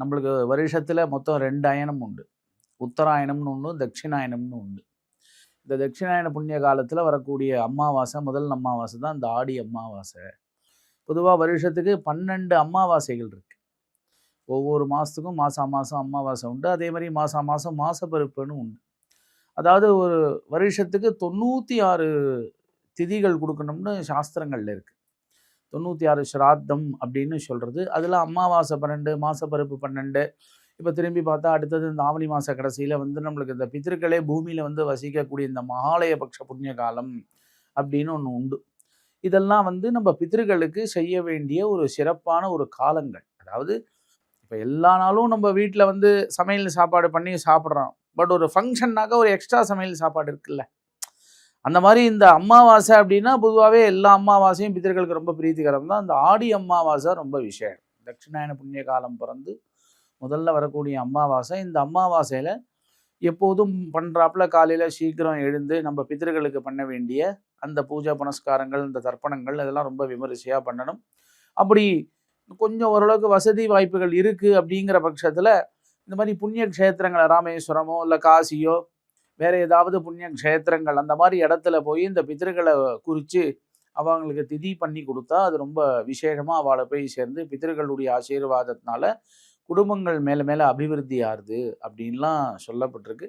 நம்மளுக்கு வருஷத்தில் மொத்தம் 2 அயனம் உண்டு. உத்தராயணம்னு ஒன்று, தட்சிணாயனம்னு ஒன்று. இந்த தட்சிணாயன புண்ணிய காலத்தில் வரக்கூடிய அமாவாசை, முதல் அமாவாசை தான் இந்த ஆடி அமாவாசை. பொதுவாக வருஷத்துக்கு 12 அமாவாசைகள் இருக்கு. ஒவ்வொரு மாதத்துக்கும் மாதம் அமாவாசை உண்டு. அதே மாதிரி மாதம் மாசப்பருப்புன்னு உண்டு. அதாவது ஒரு வருஷத்துக்கு 96 திதிகள் கொடுக்கணும்னு சாஸ்திரங்கள்ல இருக்கு. 96 ஸ்ராத்தம் அப்படின்னு சொல்றது. அதில் அமாவாசை 12, மாசப்பருப்பு 12. இப்போ திரும்பி பார்த்தா அடுத்தது இந்த ஆவணி மாத கடைசியில் நம்மளுக்கு இந்த பித்திருக்களே பூமியில் வசிக்கக்கூடிய இந்த மகாலயபக்ஷ புண்ணிய காலம் அப்படின்னு ஒன்று உண்டு. இதெல்லாம் நம்ம பித்திருக்களுக்கு செய்ய வேண்டிய ஒரு சிறப்பான ஒரு காலங்கள். அதாவது இப்போ எல்லா நாளும் நம்ம வீட்டில் சமையல் சாப்பாடு பண்ணி சாப்பிட்றோம். பட் ஒரு ஃபங்க்ஷன்னாக்கா ஒரு எக்ஸ்ட்ரா சமையல் சாப்பாடு இருக்குல்ல. அந்த மாதிரி இந்த அமாவாசை அப்படின்னா பொதுவாகவே எல்லா அமாவாசையும் பித்திருக்களுக்கு ரொம்ப பிரீத்திகரம் தான். அந்த ஆடி அமாவாசை ரொம்ப விசேஷம். தட்சிணாயன புண்ணிய காலம் பிறந்து முதல்ல வரக்கூடிய அமாவாசை. இந்த அமாவாசையில் எப்போதும் பண்ணுறாப்புல காலையில் சீக்கிரம் எழுந்து நம்ம பித்திருக்களுக்கு பண்ண வேண்டிய அந்த பூஜை புனஸ்காரங்கள், இந்த தர்ப்பணங்கள் இதெல்லாம் ரொம்ப விமரிசையாக பண்ணணும். அப்படி கொஞ்சம் ஓரளவுக்கு வசதி வாய்ப்புகள் இருக்குது அப்படிங்கிற பட்சத்தில் இந்த மாதிரி புண்ணிய க்ஷேத்திரங்களை ராமேஸ்வரமோ இல்லை காசியோ வேறு ஏதாவது புண்ணிய க்ஷேத்திரங்கள் அந்த மாதிரி இடத்துல போய் இந்த பித்திருக்களை குறித்து அவங்களுக்கு திதி பண்ணி கொடுத்தா அது ரொம்ப விசேஷமாக அவளை போய் சேர்ந்து பித்திருக்களுடைய ஆசீர்வாதத்தினால குடும்பங்கள் மேலே மேலே அபிவிருத்தி ஆகுது அப்படின்லாம் சொல்லப்பட்டிருக்கு.